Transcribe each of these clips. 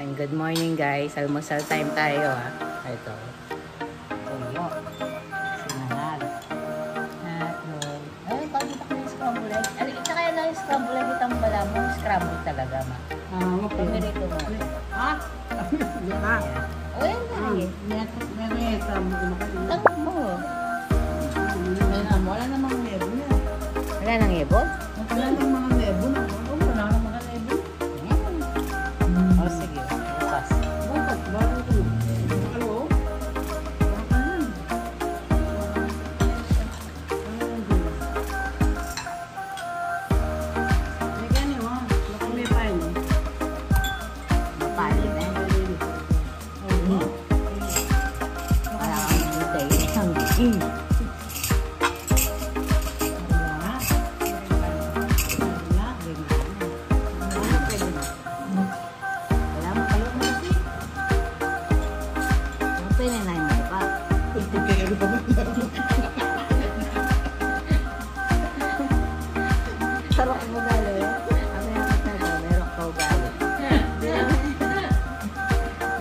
Ayan, good morning guys. Almusal time tayo Ito. Puno. Sinahag. Hotdog. Ay, pagkita ko yung scramble egg. Ano, ito kaya lang yung scramble egg itang bala mo. Scramble talaga ma. Pamirito mo. Di ba? O yan na. Tanong mo. Wala namang nebo na. Wala nang ibon? Wala namang mga nebo na. Wala namang mga nebo. O sige. Bukas. Bakit? Bakit ito? Ano? May gani mo. May pain. Mapali na. Wala kang hintay. Isang giging. Sarap mo gali. Ano yung kataba? Meron ka ugali.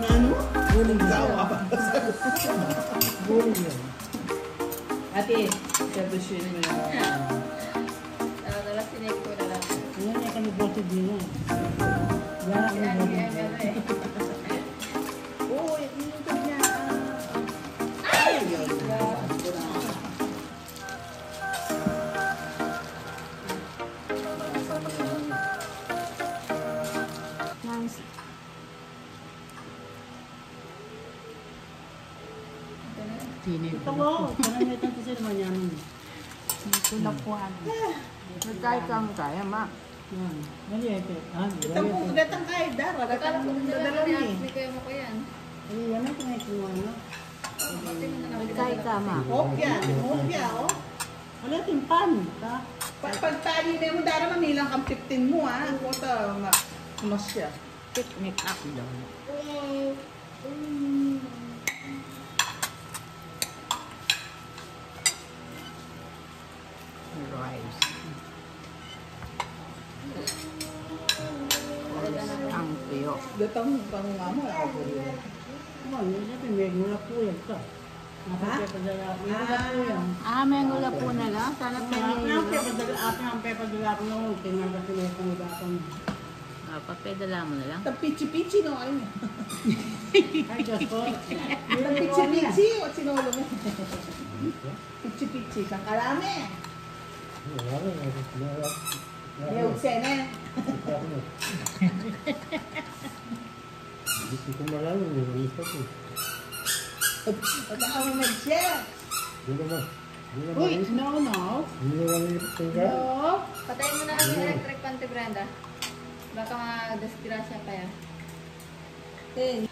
Ano? Guling yun. Guling yun. Ate, sabusin mo yung... Dala sinig ko na lang. Ayan, may kami bote din na. Yan ang bote. Oo, ito niya. Ay! Nice. Tinig. Ito mo, parang may tanto sila manyaman. Tulapuan. Nagkahit kang kaya, ma. Yan. Mali ito. Ah, Ito mo, datang kayo, Dara. Akala ko Datang dala dadalaw niya. ni. Hindi kayo mo ko yan. Ay, yan ang tinay ano. Nagkahit ka, ma. Hopya, hopya, oh. Ano ito yung pan? Ta? Pagtali na mo, Dara, mamilang kang 15 mo, ha. Kota, mas siya. Picnic up doon. Rice. Ang tuyo. Datang pang mamo, ako po rin. Ano, yun may gula po yan ka. Napapapadala. May gula po yan. May ngula po na lang. Sana Ang pepadala ko noon. Tinagal ko na yung pangudapang. Papadala mo na lang. Ang pichi-pichi, no? Ano? Ay, Diyos ko. Ang pichi-pichi, o sinolo mo? Pichi-pichi, kang karami. May ugsene. Hindi ko malayo, may isa ko. Pagka mo mag-share. Hindi naman. Uy, no. Hindi naman yung tingga. No? Patayin mo na lang yung electric pan, Te Brenda. Baka ma-disgrasya pa yan. Eh.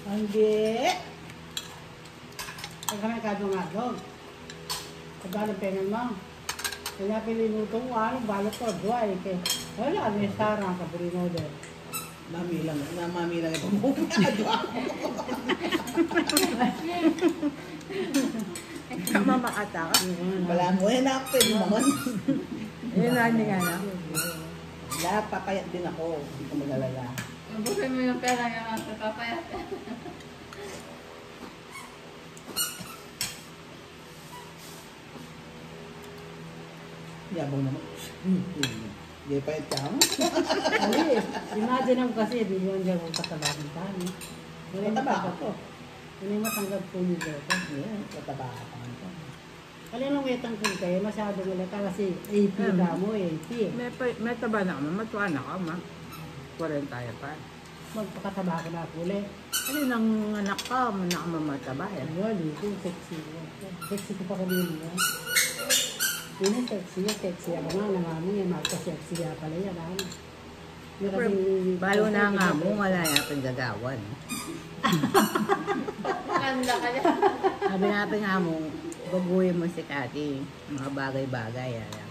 Hindi. Pagka may kadong-adong. Pagka pengen mo. Kaya pilinuto mo, balot ko, dry. Wala, may sarang kaburino din. Mamilang ito mo. Tama makata ka. Wala mo, hanapin mo. Yun na, hindi nga na. Wala, papayat din ako. Hindi ko mag-alala. Ubusin mo yung pera niya mga kapapayat. Yabang naman. Hindi pa yung tiyama. Ay, imagine mo kasi, di yun dyan ang katabakan tayo. Mataba ako. Ano yung matanggap po niyo dito? Yan, mataba ka pa nito. Alam mo, may tangkol kayo, masyado malata kasi AP ka mo, AP. May taba na ka, ma. Matuwa na ka, ma. 40 tayo pa. Magpakataba ka na puli. Ano nang anak ka, mamataba yan. Ayun, ito, sexy. Sexy ko pa kanina. Yun yung sexy ako nga, nangamong yung magka-sexy nga pala yan. Balo na nga mo, wala yan pang gagawan. Maganda ka niya. Sabi natin nga mo, baguhin mo si Kati. Mga bagay-bagay. Ayan.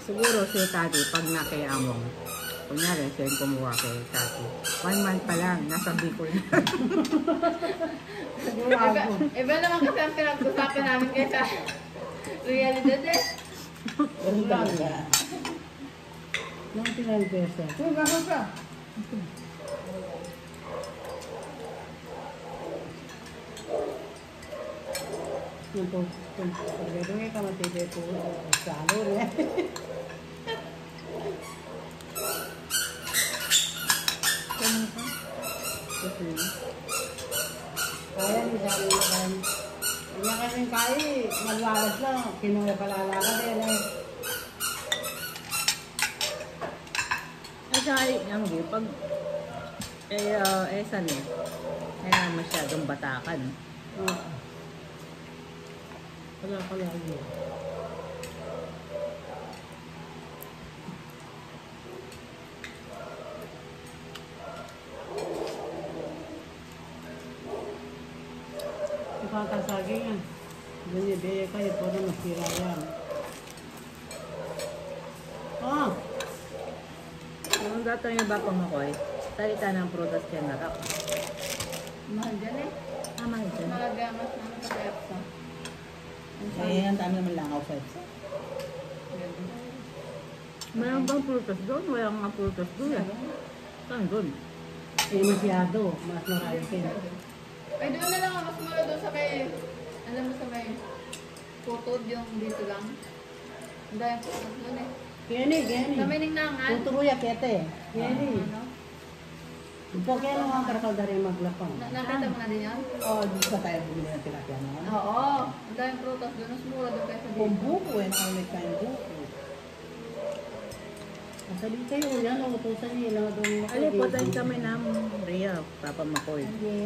Siguro si Kati, pag nakayamong, kunyari, siya yung kumuha kay Kati. 1 month pa lang, nasa Bicol na. Bravo. Iba naman kasi ang pinag-usapan namin kaysa realidad eh. Ganun talaga. Nung pinag-pesa. Uy, bakit ka? Yung pag-gagawin ka matibay po sa alon eh. Kaya ni sabi ko kan. Kanya kasing kaya, magwalas lang. Kinuha palala ka din eh. At saka, yung pag, esan eh, kaya masyadong batakan. Wala ka lagi. Ipakasaging yan. Ganyan, kayo po na masira yan. Ah! Yung dato yung bapang makoy, salita ng prutas kaya narak. Mahal dyan eh. Tama dyan. Magamas namin sa Pepsa. Eh, ang dami naman langaw sa Mayroon bang prutas doon? Wala nga prutas doon eh. Saan doon? Eh, masyado. Mas marami kayo. Ay, doon na lang ako. Mas mura doon sa may, alam mo sa may putod yung dito lang. Ang dahil putod doon eh. Gani, gani. Sa may ningnangan. Tuturuya kete. Gani. Ano? Ito kaya lang ang karakal dari maglapang. Nakita mo na din yan? Oh, di ba tayo bumili ng tilapia naman? Oo. Ang daming prutas doon. Mas mura doon kaysa Kung dito. buko eh, nakaulit tayong buko. Masabi kayo yan, utusan niyo lang doon. Ali po tayo kami ng Rhea, Papa Makoy. Hindi.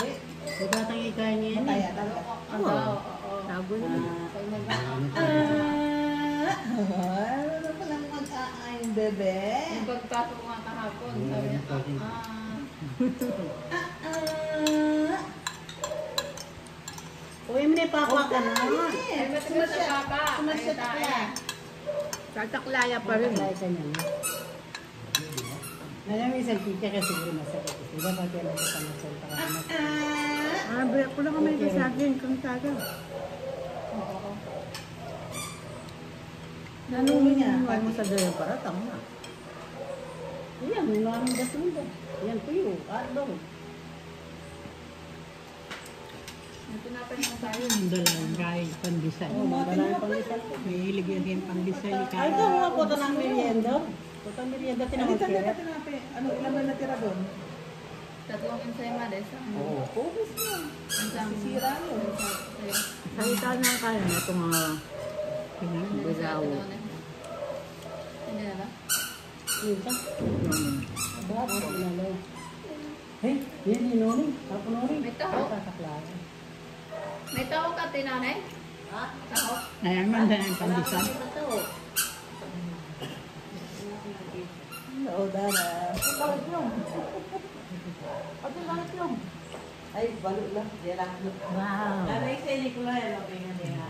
Itatang ikain niya yan. Mataya talaga. Oo. Tago na. Pag nag- Ano na palang mag-aayon, bebe? Yung pagpasok ko nga kahapon, sabi niya, Uy, may papa ka na. ay, matigas sa papa. Sumasyat Ay, ka. tayo. Tataklaya pa rin. Malay ka niya. Alam mo, isang kika kasi siguro masakit. Iba pa kaya nagkakamasal pa ka na. Ah, break ko lang kami sa akin kung taga. Nanong niya? Huwag mo sa gawin para tama. Yan, may maraming basura. Yan po yun. Adong. May tinapay naman tayo. Dalang kahit pandesal. Oh, Dalang pandesal po. May iligyan din pandesal. Ay, ito mga po ito ng merienda. Ito ang merienda Ano tinawag tayo kaya. natin? Ano, ilan ba natira doon? 3 ensaymades. Oo. Focus na. Sisira yun. Salita na kaya na itong mga bigaw. Hindi na ba? Minsan. Bago inalaw. Hey, yan inuni. Ako nuni. May taho. Tataklaan. May taho ka, tinanay? Ha? Taho? Ayan man din ang pandesal. Oo, Dara. Ay, balo lang. Di lang. Wow. Nanay sa Nicola, ano ba yung nila?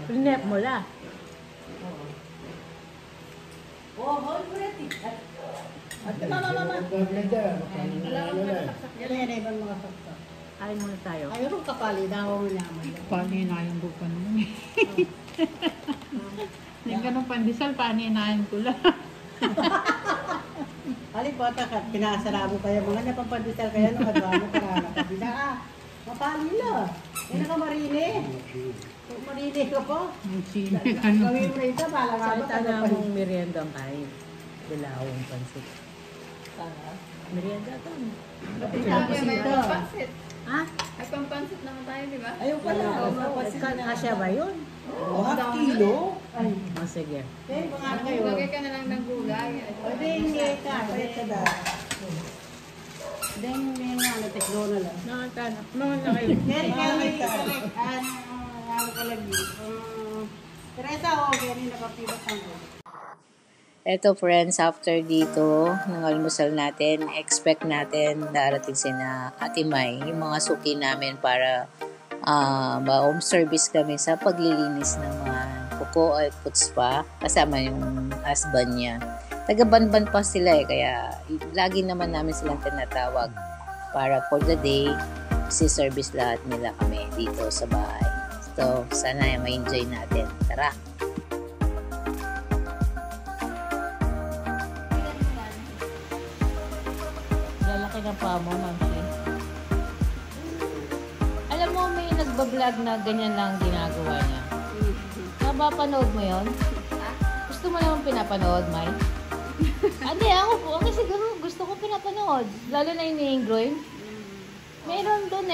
Pinep mo la. Oh, hold for it. Mama. Wala kang masaksak Yan yan. yan ibang mga sakta. Kain muna tayo. Ayaw kapali daw ang naman. Paninayin ko pa naman eh. Yung ganun pandesal, paninayin ko lang. Ali po, pinasarabo kayo. Mga napapandesal kayo nung adwano ka na nakabila. Mapali na. Yan ang marini. Kung marini ka po. Nagsine. Gawin mo ito, balang Salita na mong merienda ang kain. Bilawang pansit. Merienda ito. Sabi, may pampansit. Ha? May pampansit naman tayo, di ba? Ayaw pala. Kasya ba yun? Oh, half kilo. Ay, Oh, sige. eh, mga kayo. Lagay ka na lang ng gulay. Pwede hindi ka. Balik ka da. Pwede hindi nga, natiklo na lang. Nakatanak. Mga na kayo. Yan, ano ka lagi. Teresa, o, ganyan nakapibat ang ko. Eto friends, after dito, ng almusal natin, expect natin darating sina Ate May, yung mga suki namin para ma-home service kami sa paglilinis ng mga kuko at putspa, kasama yung husband niya. Taga-banban pa sila kaya lagi naman namin silang tinatawag para for the day, si-service lahat nila kami dito sa bahay. So, sana ma-enjoy natin. Tara! Lalaki ng paa mo, Mamsi. Alam mo, may nagbablog na ganyan lang ginagawa niya. Napapanood mo yon? Gusto mo naman pinapanood, Mai? Hindi, ako po. Kasi siguro gusto ko pinapanood. Lalo na yung ni-ingroin. Meron doon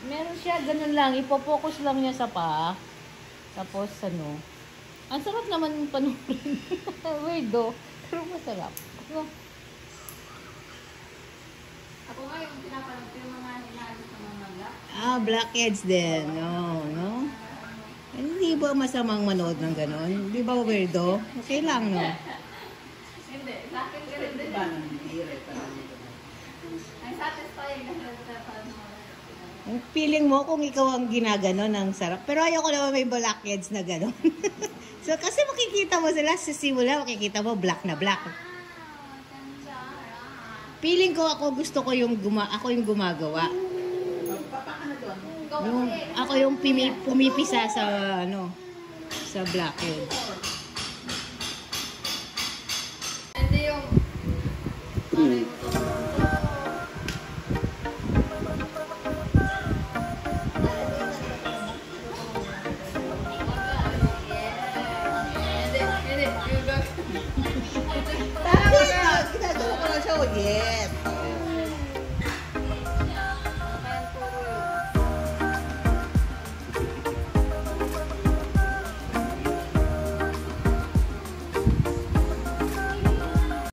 meron siya, ganun lang. Ipo-focus lang niya sa paa. Tapos, ang sarap naman panoorin. Weirdo. Pero masarap. Ako nga yung pinapanood ko yung mga hinaalis ng mga black. Blackheads din. No? Hindi ba masamang manood ng gano'n? Hindi ba weirdo? Okay lang, no? Hindi, sa akin ganun din. Ba, nanghihirap ka lang. Ang satisfying kasi sa Ang feeling mo kung ikaw ang ginaganon ang sarap. Pero ayoko naman may blackheads na gano'n. So, kasi makikita mo sila sa simula, makikita mo black na black. Feeling ko gusto ko ako yung gumagawa. Papa ka na doon. Ako yung pumipisa sa sa blackhead. Hindi yung Tapos, ginagawa ko na siya, yes.